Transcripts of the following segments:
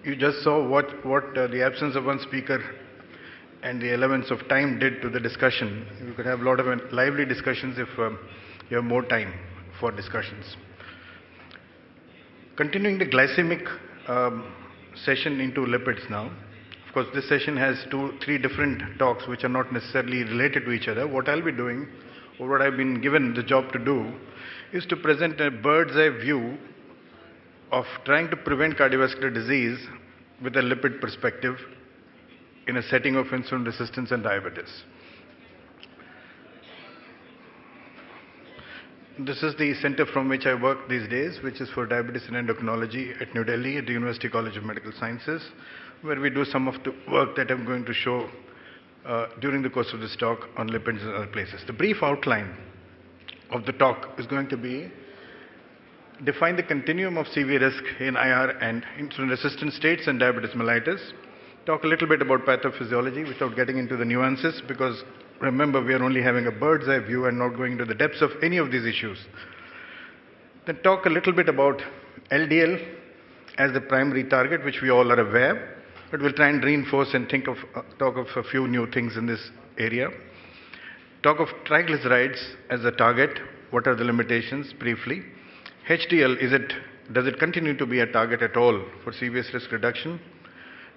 You just saw what the absence of one speaker and the elements of time did to the discussion. You could have a lot of lively discussions if you have more time for discussions. Continuing the glycemic session into lipids now. Of course, this session has three different talks which are not necessarily related to each other. What I'll be doing, or what I've been given the job to do, is to present a bird's eye view of trying to prevent cardiovascular disease with a lipid perspective in a setting of insulin resistance and diabetes. This is the center from which I work these days, which is for diabetes and endocrinology at New Delhi at the University College of Medical Sciences, where we do some of the work that I'm going to show during the course of this talk on lipids and other places. The brief outline of the talk is going to be define the continuum of CV risk in IR and insulin-resistant states and diabetes mellitus. Talk a little bit about pathophysiology without getting into the nuances, because remember, we are only having a bird's eye view and not going into the depths of any of these issues. Then talk a little bit about LDL as the primary target, which we all are aware, but we'll try and reinforce and talk of a few new things in this area. Talk of triglycerides as a target. What are the limitations, briefly? HDL, does it continue to be a target at all for serious risk reduction?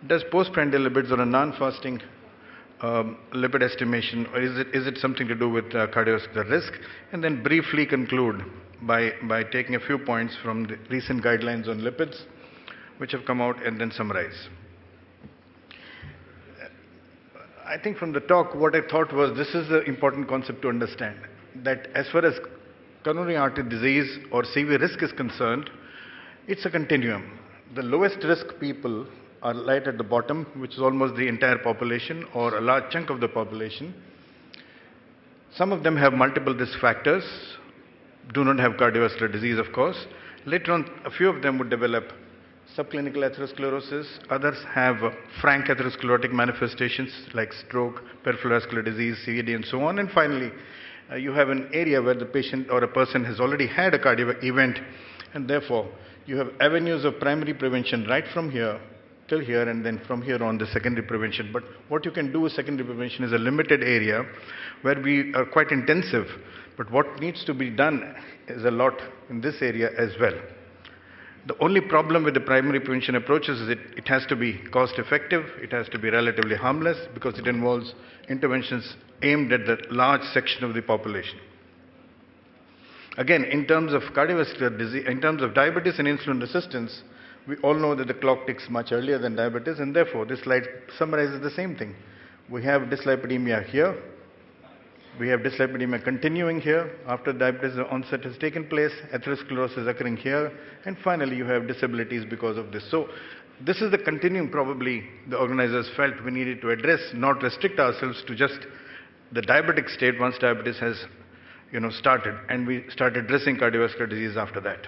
Does postprandial lipids or a non-fasting lipid estimation, or is it something to do with cardiovascular risk? And then briefly conclude by taking a few points from the recent guidelines on lipids which have come out, and then summarize. I think from the talk, what I thought was this is the important concept to understand, that as far as coronary artery disease or CV risk is concerned, it's a continuum. The lowest risk people are right at the bottom, which is almost the entire population or a large chunk of the population. Some of them have multiple risk factors, do not have cardiovascular disease, of course. Later on, a few of them would develop subclinical atherosclerosis. Others have frank atherosclerotic manifestations like stroke, peripheral vascular disease, CVD, and so on. And finally, you have an area where the patient or a person has already had a cardiac event, and therefore you have avenues of primary prevention right from here till here, and then from here on the secondary prevention. But what you can do with secondary prevention is a limited area where we are quite intensive, but what needs to be done is a lot in this area as well. The only problem with the primary prevention approaches is it has to be cost effective, it has to be relatively harmless, because it involves interventions aimed at the large section of the population. Again, in terms of cardiovascular disease, in terms of diabetes and insulin resistance, we all know that the clock ticks much earlier than diabetes, and therefore this slide summarizes the same thing. We have dyslipidemia here. We have dyslipidemia continuing here after diabetes onset has taken place, atherosclerosis occurring here, and finally you have disabilities because of this. So this is the continuum probably the organizers felt we needed to address, not restrict ourselves to just the diabetic state once diabetes has started, and we started addressing cardiovascular disease after that.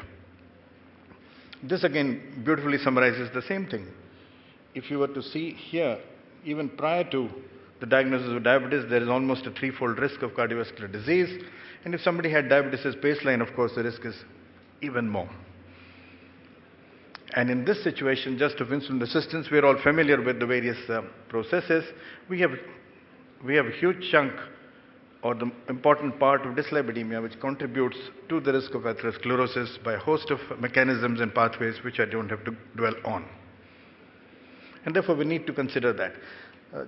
This again beautifully summarizes the same thing. If you were to see here, even prior to the diagnosis of diabetes, there is almost a threefold risk of cardiovascular disease. And if somebody had diabetes as baseline, of course, the risk is even more. And in this situation, just of insulin resistance, we are all familiar with the various processes. We have a huge chunk, or the important part of dyslipidemia, which contributes to the risk of atherosclerosis by a host of mechanisms and pathways which I don't have to dwell on. And therefore, we need to consider that.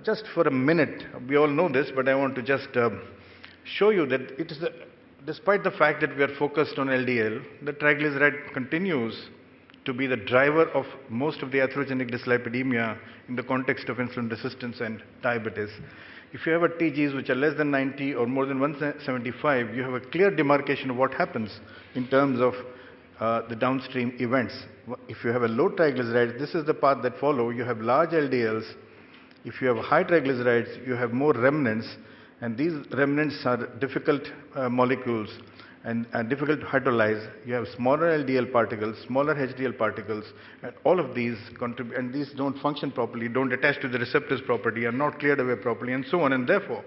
Just for a minute, we all know this, but I want to just show you that it is despite the fact that we are focused on LDL, the triglyceride continues to be the driver of most of the atherogenic dyslipidemia in the context of insulin resistance and diabetes. If you have a TGs which are less than 90 or more than 175, you have a clear demarcation of what happens in terms of the downstream events. If you have a low triglycerides, this is the path that follow. You have large LDLs. If you have high triglycerides, you have more remnants, and these remnants are difficult molecules and difficult to hydrolyze. You have smaller LDL particles, smaller HDL particles, and all of these contribute, and these don't function properly, don't attach to the receptors properly, are not cleared away properly, and so on. And therefore,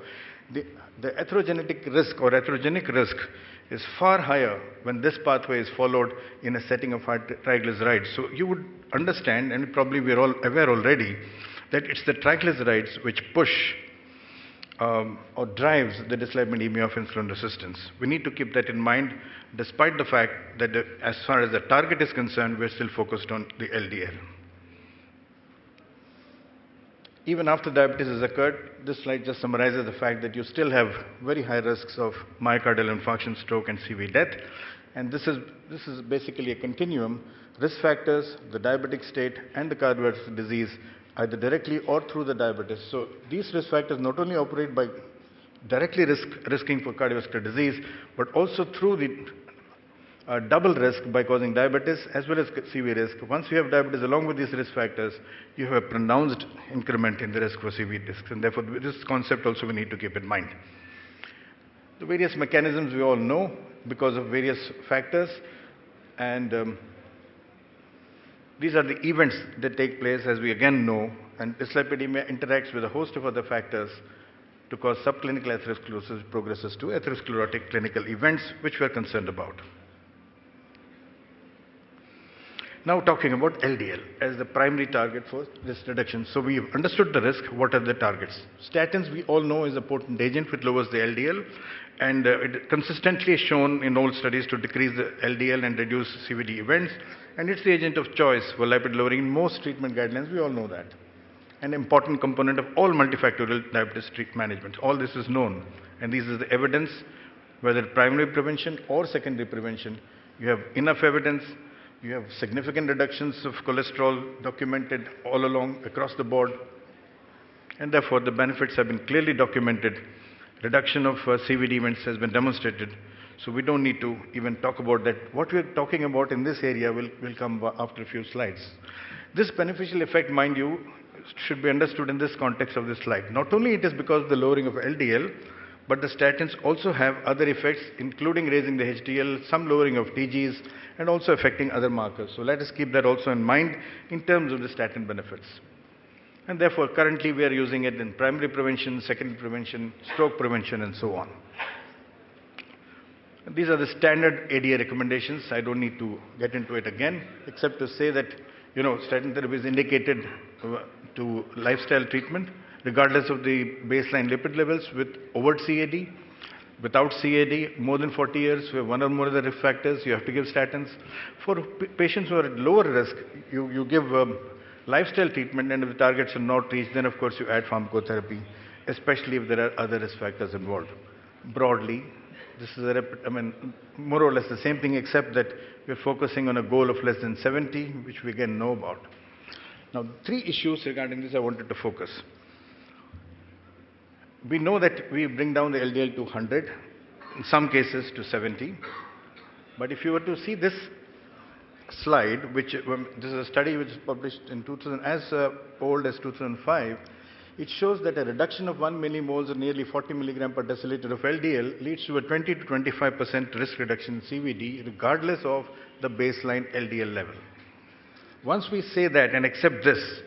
The, the atherogenetic risk or atherogenic risk is far higher when this pathway is followed in a setting of high triglycerides. So you would understand, and probably we are all aware already, that it's the triglycerides which push or drives the dyslipidemia of insulin resistance. We need to keep that in mind, despite the fact that as far as the target is concerned, we're still focused on the LDL. Even after diabetes has occurred, this slide just summarizes the fact that you still have very high risks of myocardial infarction, stroke, and CV death. And this is basically a continuum. Risk factors, the diabetic state, and the cardiovascular disease, either directly or through the diabetes. So these risk factors not only operate by directly risking for cardiovascular disease, but also through the double risk by causing diabetes as well as CV risk. Once you have diabetes along with these risk factors, you have a pronounced increment in the risk for CV risks, and therefore this concept also we need to keep in mind. The various mechanisms we all know because of various factors, and these are the events that take place, as we again know, and dyslipidemia interacts with a host of other factors to cause subclinical atherosclerosis, progresses to atherosclerotic clinical events, which we are concerned about. Now talking about LDL as the primary target for this reduction. So we've understood the risk. What are the targets? Statins, we all know, is a potent agent which lowers the LDL, and it consistently is shown in all studies to decrease the LDL and reduce CVD events, and it's the agent of choice for lipid lowering in most treatment guidelines. We all know that. An important component of all multifactorial diabetes treatment management. All this is known, and this is the evidence, whether primary prevention or secondary prevention. You have enough evidence. You have significant reductions of cholesterol documented all along across the board, and therefore the benefits have been clearly documented. Reduction of CVD events has been demonstrated, so we don't need to even talk about that. What we're talking about in this area will come after a few slides. This beneficial effect, mind you, should be understood in this context of this slide. Not only it is because of the lowering of LDL, but the statins also have other effects, including raising the HDL, some lowering of TGs, and also affecting other markers. So let us keep that also in mind in terms of the statin benefits. And therefore, currently we are using it in primary prevention, secondary prevention, stroke prevention, and so on. These are the standard ADA recommendations. I don't need to get into it again, except to say that, statin therapy is indicated to lifestyle treatment, regardless of the baseline lipid levels, with overt CAD, without CAD, more than 40 years, we have one or more of the risk factors, you have to give statins. For patients who are at lower risk, you give lifestyle treatment, and if the targets are not reached, then of course you add pharmacotherapy, especially if there are other risk factors involved. Broadly, this is more or less the same thing, except that we're focusing on a goal of less than 70, which we again know about. Now, three issues regarding this I wanted to focus. We know that we bring down the LDL to 100, in some cases to 70. But if you were to see this slide, this is a study which was published in as old as 2005, it shows that a reduction of 1 millimoles or nearly 40 milligram per deciliter of LDL leads to a 20 to 25% risk reduction in CVD, regardless of the baseline LDL level. Once we say that and accept this,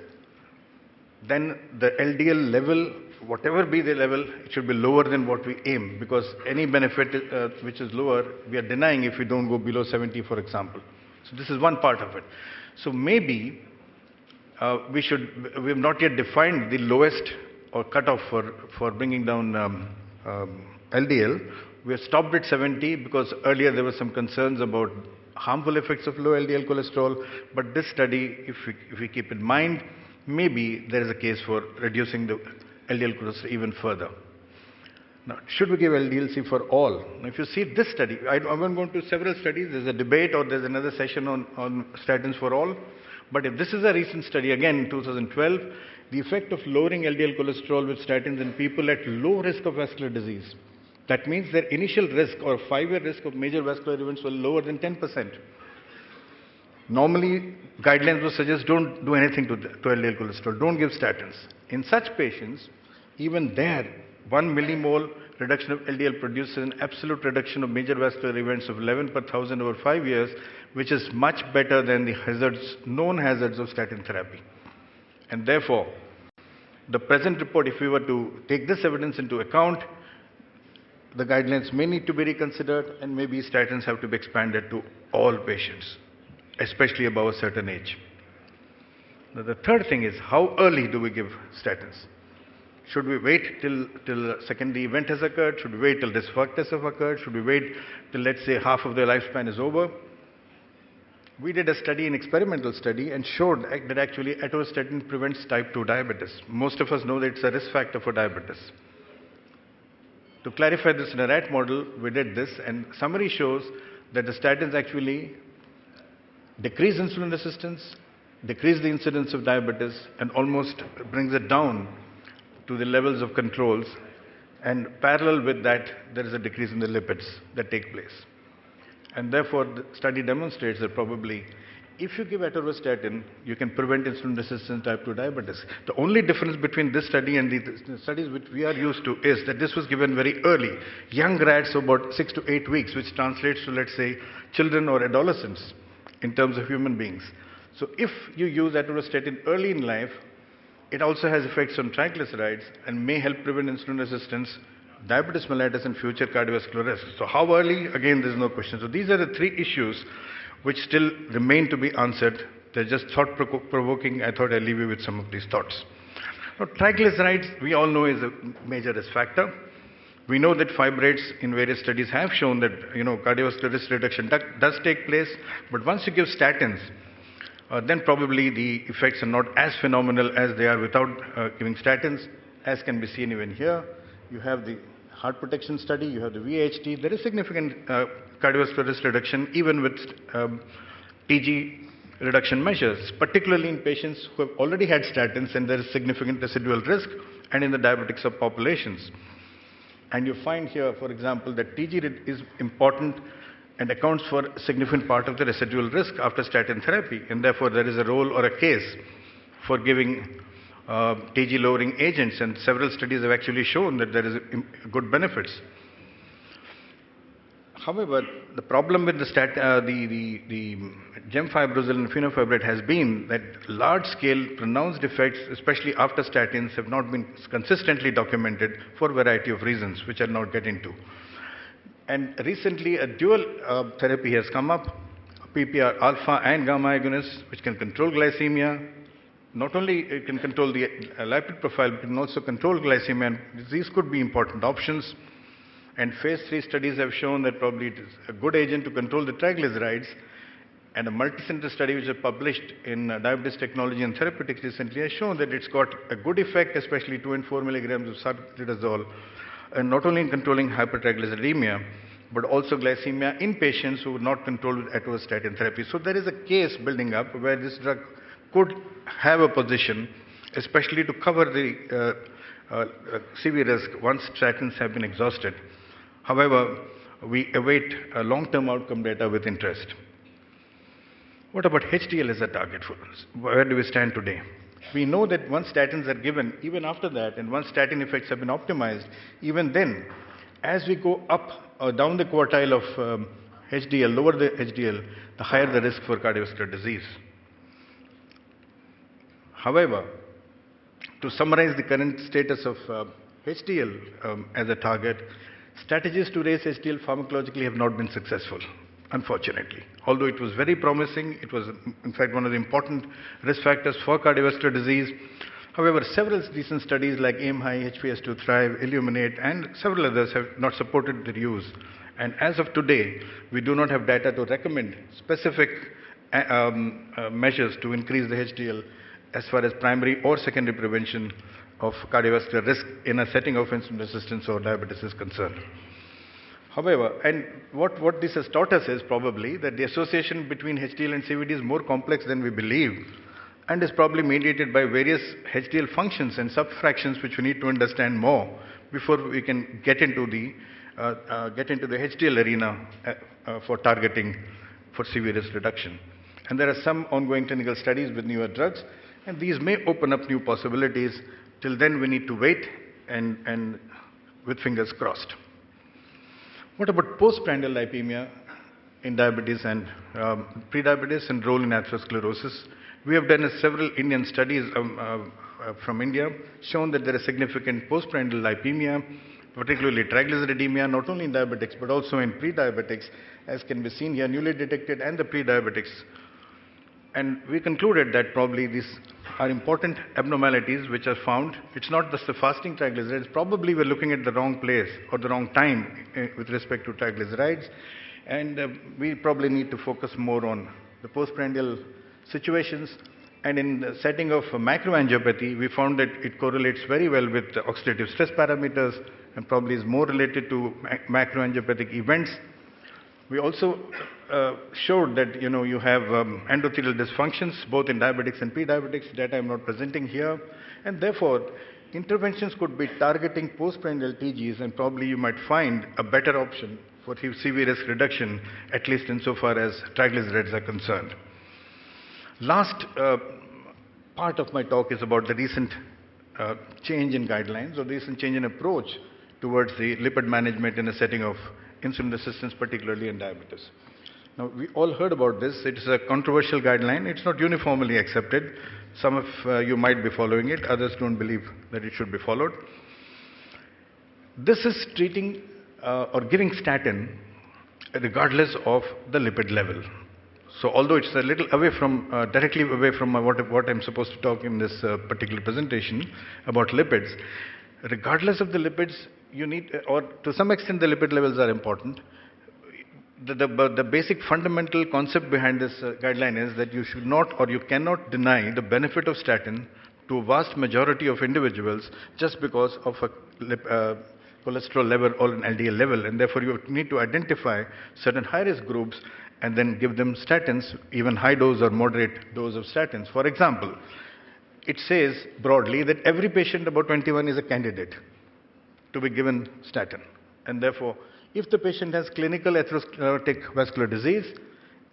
then the LDL level, whatever be the level, it should be lower than what we aim, because any benefit which is lower, we are denying if we don't go below 70, for example. So this is one part of it. So maybe we have not yet defined the lowest or cutoff for bringing down LDL. We have stopped at 70 because earlier there were some concerns about harmful effects of low LDL cholesterol, but this study, if we keep in mind, maybe there is a case for reducing the LDL cholesterol even further. Now, should we give LDL-C for all? Now, if you see this study, I won't go into several studies. There's a debate or there's another session on statins for all. But if this is a recent study, again in 2012, the effect of lowering LDL cholesterol with statins in people at low risk of vascular disease. That means their initial risk or 5-year risk of major vascular events was lower than 10%. Normally, guidelines would suggest don't do anything to LDL cholesterol, don't give statins. In such patients, even there, 1 millimole reduction of LDL produces an absolute reduction of major vascular events of 11 per thousand over 5 years, which is much better than the known hazards of statin therapy. And therefore, the present report, if we were to take this evidence into account, the guidelines may need to be reconsidered, and maybe statins have to be expanded to all patients, especially above a certain age. Now, the third thing is, how early do we give statins? Should we wait till a secondary event has occurred? Should we wait till risk factors have occurred? Should we wait till, let's say, half of their lifespan is over? We did a study, an experimental study, and showed that actually atorvastatin prevents type 2 diabetes. Most of us know that it's a risk factor for diabetes. To clarify this in a rat model, we did this, and summary shows that the statins actually decrease insulin resistance, decrease the incidence of diabetes, and almost brings it down to the levels of controls. And parallel with that, there is a decrease in the lipids that take place. And therefore, the study demonstrates that probably if you give atorvastatin, you can prevent insulin resistant type 2 diabetes. The only difference between this study and the studies which we are used to is that this was given very early, young rats, so about 6 to 8 weeks, which translates to, let's say, children or adolescents in terms of human beings. So if you use atorvastatin early in life, it also has effects on triglycerides and may help prevent insulin resistance, diabetes mellitus, and future cardiovascular risk. So how early? Again, there's no question. So these are the three issues which still remain to be answered. They're just thought-provoking. I thought I'd leave you with some of these thoughts. Now, triglycerides, we all know, is a major risk factor. We know that fibrates in various studies have shown that, cardiovascular risk reduction does take place. But once you give statins, then probably the effects are not as phenomenal as they are without giving statins, as can be seen even here. You have the heart protection study, you have the VHT. There is significant cardiovascular risk reduction even with TG reduction measures, particularly in patients who have already had statins and there is significant residual risk, and in the diabetic subpopulations. And you find here, for example, that TG is important and accounts for a significant part of the residual risk after statin therapy, and therefore there is a role or a case for giving TG lowering agents, and several studies have actually shown that there is good benefits. However, the problem with the gemfibrozil and fenofibrate has been that large-scale pronounced effects, especially after statins, have not been consistently documented for a variety of reasons, which I'll not get into. And recently, a dual therapy has come up, PPR alpha and gamma agonists, which can control glycemia. Not only it can control the lipid profile, but it can also control glycemia. And these could be important options. And phase 3 studies have shown that probably it is a good agent to control the triglycerides. And a multicenter study which was published in Diabetes Technology and Therapeutics recently has shown that it's got a good effect, especially 2 and 4 milligrams of sartidazole, and not only in controlling hypertriglyceridemia, but also glycemia in patients who were not controlled with atorvastatin therapy. So there is a case building up where this drug could have a position, especially to cover the severe risk once statins have been exhausted. However, we await long-term outcome data with interest. What about HDL as a target for us? Where do we stand today? We know that once statins are given, even after that, and once statin effects have been optimized, even then, as we go up or down the quartile of HDL, lower the HDL, the higher the risk for cardiovascular disease. However, to summarize the current status of HDL as a target, strategies to raise HDL pharmacologically have not been successful, unfortunately. Although it was very promising, it was in fact one of the important risk factors for cardiovascular disease. However, several recent studies like AIM-HIGH, HPS2 Thrive, Illuminate, and several others have not supported their use. And as of today, we do not have data to recommend specific measures to increase the HDL as far as primary or secondary prevention of cardiovascular risk in a setting of insulin resistance or diabetes is concerned. However, and what this has taught us is probably that the association between HDL and CVD is more complex than we believe, and is probably mediated by various HDL functions and subfractions which we need to understand more before we can get into the HDL arena for targeting for severe risk reduction. And there are some ongoing clinical studies with newer drugs, and these may open up new possibilities. Till then, we need to wait and with fingers crossed. What about postprandial lipemia in diabetes and prediabetes and role in atherosclerosis? We have done several Indian studies from India, shown that there is significant postprandial lipemia, particularly triglyceridemia, not only in diabetics but also in pre-diabetics, as can be seen here, newly detected and the pre-diabetics. And we concluded that probably these are important abnormalities which are found. It's not just the fasting triglycerides. Probably we're looking at the wrong place or the wrong time with respect to triglycerides. And we probably need to focus more on the postprandial situations. And in the setting of macroangiopathy, we found that it correlates very well with the oxidative stress parameters and probably is more related to macroangiopathic events. We also showed that you have endothelial dysfunctions both in diabetics and pre-diabetics. That I'm not presenting here, and therefore interventions could be targeting postprandial TGs, and probably you might find a better option for CV risk reduction, at least insofar as triglycerides are concerned. Last part of my talk is about the recent change in guidelines or the recent change in approach towards the lipid management in a setting of insulin resistance, particularly in diabetes. Now, we all heard about this. It is a controversial guideline. It's not uniformly accepted. Some of you might be following it. Others don't believe that it should be followed. This is treating or giving statin regardless of the lipid level. So although it's a little away from, directly away from what I'm supposed to talk in this particular presentation about lipids, regardless of the lipids, you need, or to some extent the lipid levels are important. The basic fundamental concept behind this guideline is that you should not or you cannot deny the benefit of statin to a vast majority of individuals just because of a cholesterol level or an LDL level, and therefore you need to identify certain high-risk groups and then give them statins, even high dose or moderate dose of statins. For example, it says broadly that every patient above 21 is a candidate to be given statin, and therefore if the patient has clinical atherosclerotic vascular disease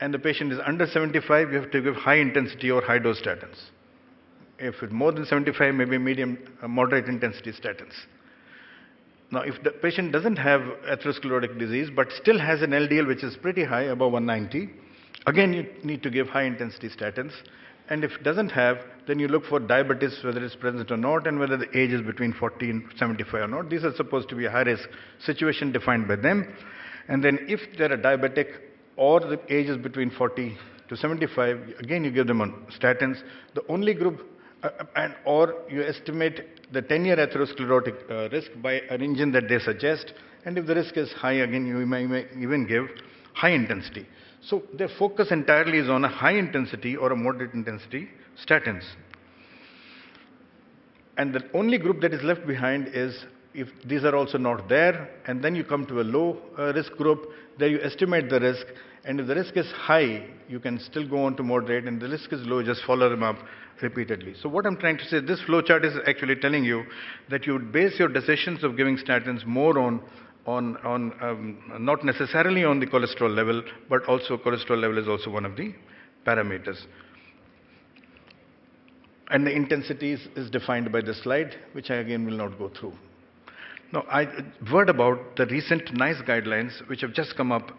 and the patient is under 75, you have to give high intensity or high dose statins. If it's more than 75, maybe medium, moderate intensity statins. Now, if the patient doesn't have atherosclerotic disease but still has an LDL which is pretty high, above 190, again you need to give high intensity statins. And if it doesn't have, then you look for diabetes, whether it's present or not, and whether the age is between 40 and 75 or not. These are supposed to be a high-risk situation defined by them. And then if they're a diabetic or the age is between 40 to 75, again you give them on statins. The only group, or you estimate the 10-year atherosclerotic risk by an engine that they suggest. And if the risk is high, again you may even give high intensity. So their focus entirely is on a high intensity or a moderate intensity statins. And the only group that is left behind is if these are also not there, and then you come to a low risk group, there you estimate the risk, and if the risk is high, you can still go on to moderate, and the risk is low, just follow them up repeatedly. So what I'm trying to say, this flowchart is actually telling you that you would base your decisions of giving statins more on not necessarily on the cholesterol level, but also cholesterol level is also one of the parameters. And the intensity is defined by this slide, which I again will not go through. Now, I word about the recent NICE guidelines, which have just come out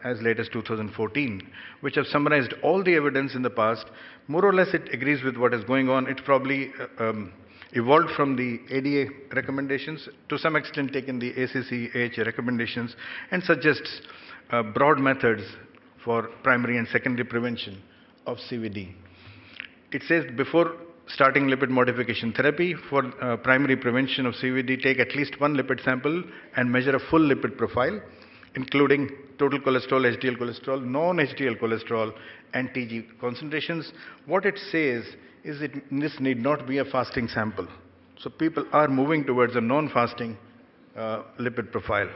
as late as 2014, which have summarized all the evidence in the past. More or less, it agrees with what is going on. It probably evolved from the ADA recommendations, to some extent taken the ACC-AHA recommendations, and suggests broad methods for primary and secondary prevention of CVD. It says before starting lipid modification therapy for primary prevention of CVD, take at least one lipid sample and measure a full lipid profile, including total cholesterol, HDL cholesterol, non-HDL cholesterol, and TG concentrations. What it says is that this need not be a fasting sample. So people are moving towards a non-fasting lipid profile.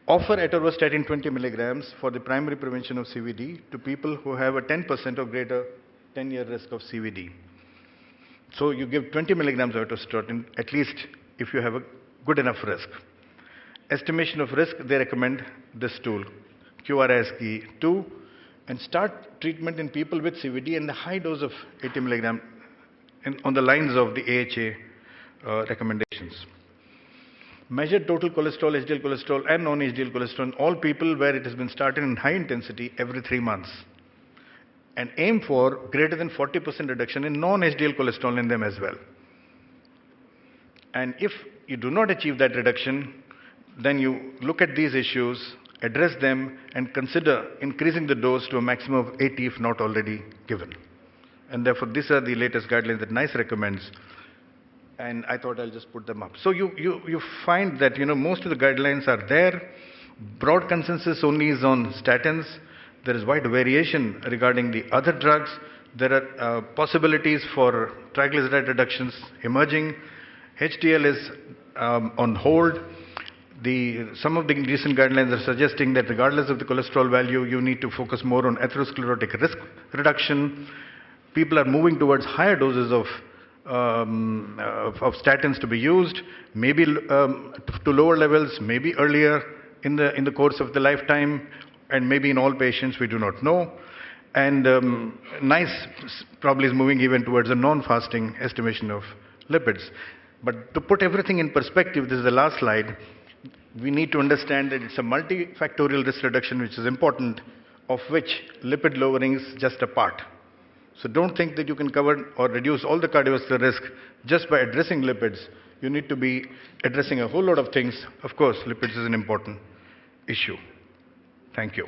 Offer atorvastatin 20 milligrams for the primary prevention of CVD to people who have a 10% or greater 10-year risk of CVD. So you give 20 milligrams of atorvastatin, at least if you have a good enough risk. Estimation of risk, they recommend this tool, QRISK-2, and start treatment in people with CVD and a high dose of 80 milligram on the lines of the AHA recommendations. Measure total cholesterol, HDL cholesterol, and non-HDL cholesterol in all people where it has been started in high intensity every 3 months. And aim for greater than 40% reduction in non-HDL cholesterol in them as well. And if you do not achieve that reduction, then you look at these issues, address them, and consider increasing the dose to a maximum of 80 if not already given. And therefore, these are the latest guidelines that NICE recommends. And I thought I'll just put them up. So you find that most of the guidelines are there. Broad consensus only is on statins. There is wide variation regarding the other drugs. There are possibilities for triglyceride reductions emerging. HDL is on hold. Some of the recent guidelines are suggesting that regardless of the cholesterol value, you need to focus more on atherosclerotic risk reduction. People are moving towards higher doses of statins to be used, maybe to lower levels, maybe earlier in the course of the lifetime, and maybe in all patients, we do not know. And NICE probably is moving even towards a non-fasting estimation of lipids. But to put everything in perspective, this is the last slide, we need to understand that it's a multifactorial risk reduction which is important, of which lipid lowering is just a part. So don't think that you can cover or reduce all the cardiovascular risk just by addressing lipids. You need to be addressing a whole lot of things. Of course, lipids is an important issue. Thank you.